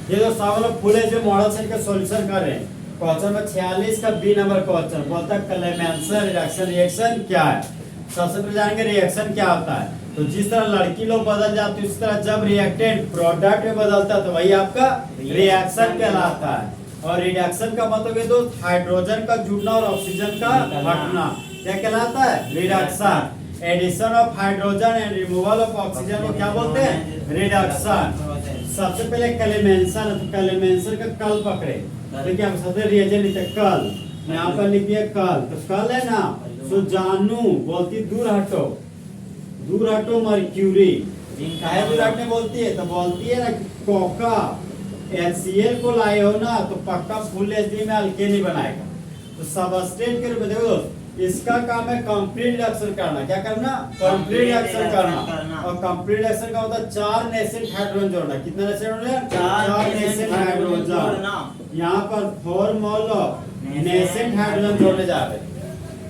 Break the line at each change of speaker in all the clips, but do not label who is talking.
ये जो सावल full as model set का सॉल्यूशन कर रहे हैं। क्वेश्चन में 46 का बी नंबर क्वेश्चन बोलता है क्लेमेंसन रिएक्शन क्या है। सबसे पहले जानेंगे रिएक्शन क्या होता है। तो जिस तरह लड़की लोग बदल जाती है उस तरह जब रिएक्टेंट प्रोडक्ट में बदलता है तो वही आपका रिएक्शन कहलाता है। और रिडक्शन का मतलब है दोस्त हाइड्रोजन का जुड़ना और ऑक्सीजन का हटना क्या कहलाता है reduction. Addition of hydrogen and removal of oxygen को क्या बोलते हैं रिडक्शन। सबसे पहले क्लेमेंसन, तो क्लेमेंसन का कल पकड़े तो क्या सबसे रिएजेंट लिखते हैं कल, यहाँ पर लिखिए कल। तो कल है ना तो जानू बोलती दूर हटो मर्क्यूरी काहे दूर हटने बोलती है। तो बोलती है ना कोका HCl को लाए हो ना तो पक्का फुल एचडी में अल्केन बनाएगा। तो सबस्ट्रेट के रूप में देखो इसका काम है कंप्लीट रिएक्शन करना। क्या करना कंप्लीट रिएक्शन करना। और कंप्लीट रिएक्शन का होता है 4 नेसेंट हाइड्रोजन जोड़ना। कितना नेसेंट हाइड्रोजन 4 नेसेंट हाइड्रोजन। यहाँ पर 4 मोल नेसेंट हाइड्रोजन जोड़ने जा रहे हैं।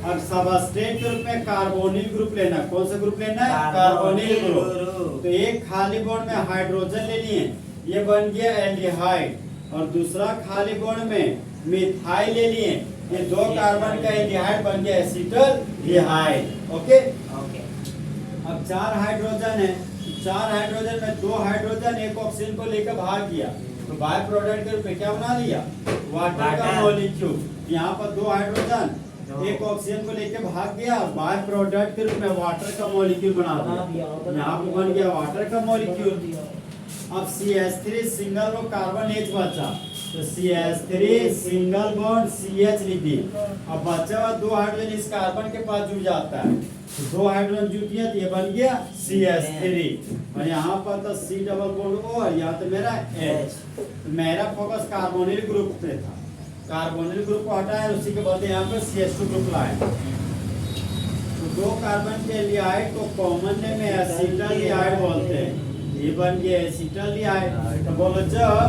अब सबस्ट्रेट के रूप में कार्बोनिल ग्रुप लेना। कौन सा ग्रुप लेना है कार्बोनिल ग्रुप। तो एक खाली बॉन्ड में हाइड्रोजन ले लिए ये बन गया एल्डिहाइड और दूसरा खाली बॉन्ड में मिथाइल ले लिए ये 2 कार्बन का एल्डिहाइड बन गया एसिटल्डिहाइड। ओके अब 4 हाइड्रोजन है। 4 हाइड्रोजन में 2 हाइड्रोजन एक ऑक्सीजन को लेकर भाग गया तो बाय प्रोडक्ट के रूप में क्या बना लिया वाटर का मॉलिक्यूल। यहाँ पर 2 हाइड्रोजन एक ऑक्सीजन को लेके भाग गया बाय प्रोडक्ट के रूप में वाटर का मॉलिक्यूल बना दिया। यहाँ पर बन गया वाटर का मॉलिक्यूल। अब CH3 सिंगल वो कार्बन H बचा तो CH3 सिंगल बॉन्ड CH लिख दी। अब बचा हुआ 2 हाइड्रोजन इस कार्बन के पास जुड़ जाता है तो 2 हाइड्रोजन जुड़ गया तो ये बन गया CH3 और यहाँ पर तो C डबल बॉन्ड O और यहाँ तो मेरा H। तो मेरा फोकस कार्बोनिल ग्रुप पे था। कार्बोनिल ग्रुप को हटाया उसी के बदले यहाँ पे CH2 ग्रुप लाए। तो 2 कार्बन के एल्डिहाइड को कॉमन नेम में एसिटल्डिहाइड बोलते हैं। ये बन गया एसिटल्डिहाइड। तो बोलो जब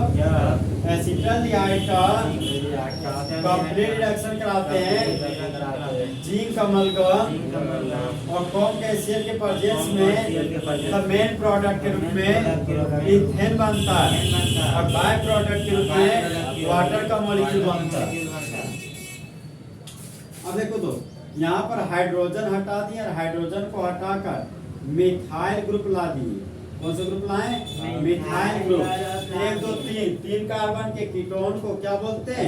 एसिटल्डिहाइड का कंप्लीट रिएक्शन कराते हैं जिंक अमलगम और कॉम के HCl के प्रेजेंस में तो मेन प्रोडक्ट के रूप में इथेन बनता है और बाय प्रोडक्ट के रूप में वाटर का मॉलिक्यूल बनता है। अब देखो तो यहाँ पर हाइड्रोजन हटा दिए और हाइड्रोजन को हटाकर मिथाइल ग्रुप ला दिए। कौन सा ग्रुप लाए मिथाइल ग्रुप। 1 2 3 कार्बन के कीटोन को क्या बोलते हैं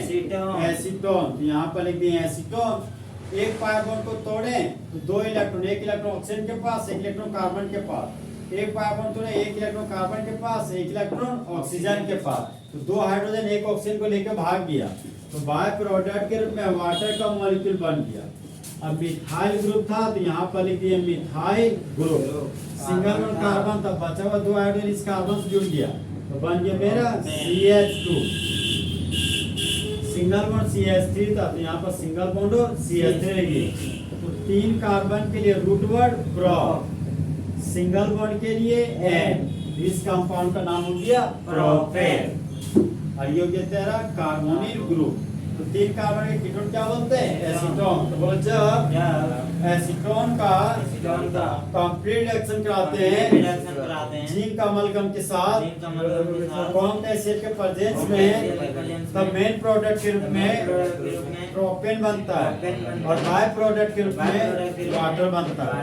एसीटोन। तो यहाँ पर लिख दिए एसीटोन। एक पाई बॉन्ड को तोड़े तो 2 इलेक्ट्रॉन, एक इलेक्ट्रॉन ऑक्सीजन के पास एक इलेक्ट्रॉन कार्बन के पास। एक पाई बॉन्ड तोड़े एक इलेक्ट्रॉन कार्बन के पास एक इलेक्ट्रॉन ऑक्सीजन के पास। तो 2 हाइड्रोजन एक ऑक्सीजन को लेकर भाग गया तो बाय प्रोडक्ट के रूप में वाटर का मॉलिक्यूल बन गया। अब मिथाइल ग्रुप था तो यहाँ पर लिख दिए methyl group. Single bond carbon तब बचा हुआ 2 हाइड्रोजन इस कार्बन से जुड़ गया तो बन गया मेरा CH2। सिंगल बॉन्ड CH3 था तो यहाँ पर सिंगल बॉन्ड और CH3 लगी। तो 3 कार्बन के लिए root word pro, single bond के लिए N। इस कंपाउंड का नाम हो गया प्रोपेन और ये हो गया तेरा कार्बोनिल ग्रुप। तो 3 कार्बन के कीटोन क्या बोलते हैं एसीटोन। तो बोलो जब एसीटोन का कंप्लीट रिएक्शन कराते हैं जिंक अमलगम के साथ कॉम के HCl के प्रेजेंस में तब मेन प्रोडक्ट के रूप में प्रोपेन बनता है और बाय प्रोडक्ट के रूप में वाटर बनता है।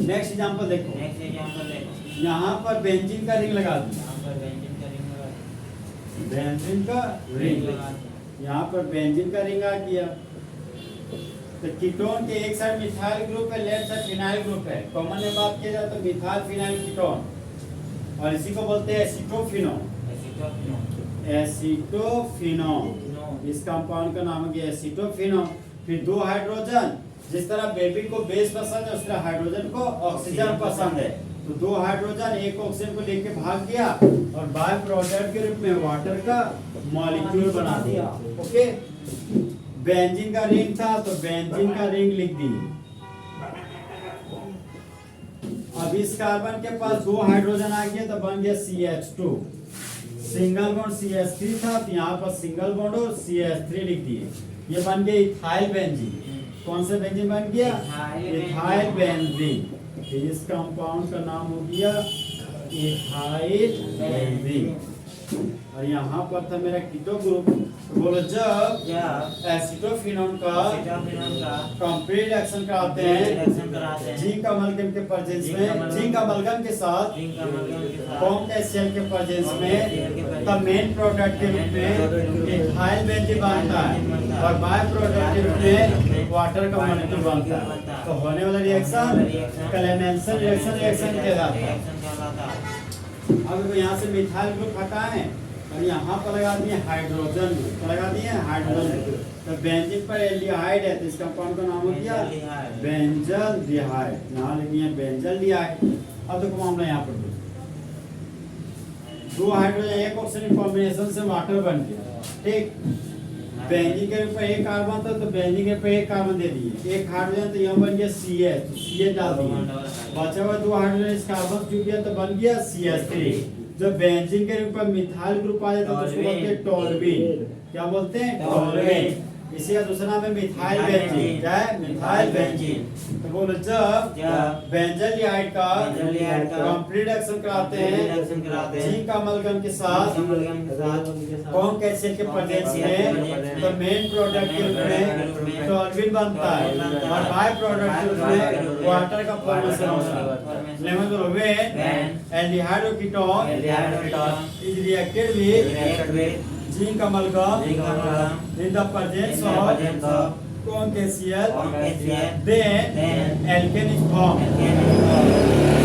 नेक्स्ट एग्जांपल देखो यहाँ पर बेंजीन का रिंग लगा दिया। बेंजीन का रिंग यहाँ पर बेंजीन का रिंग आ गया। तो कीटोन के एक साइड मिथाइल ग्रुप है लेफ्ट साइड फिनाइल ग्रुप है। कॉमन में बात किया जाए तो मिथाइल फिनाइल कीटोन और इसी को बोलते हैं एसीटोफिनोन। इस कंपाउंड का नाम हो गया एसीटोफिनोन। फिर 2 हाइड्रोजन जिस तरह बेबी को बेस पसंद है उस तरह हाइड्रोजन को ऑक्सीजन पसंद है। तो 2 हाइड्रोजन एक ऑक्सीजन को लेके भाग गया और बाय प्रोडक्ट के रूप में वाटर का मॉलिक्यूल बना दिया। ओके बेंजीन का रिंग था तो बेंजीन का रिंग लिख दी। अब इस कार्बन के पास 2 हाइड्रोजन आ गया तो बन गया CH2। सिंगल बॉन्ड CH3 था तो यहाँ पर सिंगल बॉन्ड और CH3 लिख दिए। ये बन गया इथाइल बेंजीन। कौन सा बेंजीन बन गया इथाइल बेंजीन। इस कंपाउंड का नाम हो गया इथाइल बेंजीन। और यहाँ पर था मेरा कीटो ग्रुप। तो बोलो जब एसिटोफिनोन का कंप्लीट रिएक्शन कराते हैं जिंक अमलगम के प्रेजेंस में, जिंक अमलगम के साथ कॉम कैल्शियम के प्रेजेंस में, तब मेन प्रोडक्ट के रूप में इथाइल बेंजीन बनता है और बाय प्रोडक्ट के रूप में वाटर का मॉलिक्यूल बनता है। तो होने वाला रिएक्शन क्लेमेंसन रिएक्शन कहलाता है। अब यहाँ से मिथाइल ग्रुप हटाएं और यहाँ पर लगा दिए हाइड्रोजन, लगा दिए हाइड्रोजन। तो बेंजीन पर एल्डिहाइड है तो इस कंपाउंड का नाम हो गया बेंजल्डिहाइड। यहाँ लिख दिए बेंजल्डिहाइड। अब देखो मामला यहाँ पर दो हाइड्रोजन एक ऑक्सीजन कॉम्बिनेशन से वाटर बन गया, ठीक। बेंजीन के ऊपर एक कार्बन था तो बेंजीन के ऊपर एक कार्बन दे दिए, एक हाइड्रोजन तो यहाँ बन गया CH, तो CH डाल दिए, बचा हुआ दो हाइड्रोजन इस कार्बन जुड़ गया तो बन गया CH3। जब बेंजीन के ऊपर मिथाइल ग्रुप आ जाता है तो उसको बोलते हैं टोल्यूइन। क्या बोलते हैं? टोल्यूइन। इसी का दूसरा नाम है मिथाइल बेंजीन। क्या है? Methyl benzene. तो बोलो जब बेंजल्डिहाइड का कंप्लीट रिएक्शन कराते हैं जिंक अमलगम के साथ कॉम कैल्शियम के प्रेजेंस में, तो मेन प्रोडक्ट के रूप में टोल्यूइन बनता है और बाय प्रोडक्ट के रूप में वाटर का फॉर्मेशन होता है। लेमन बोलो व्हेन एल्डिहाइड और ketone is reacted with zinc amalgam in the presence of COM KCl, then alkane is formed.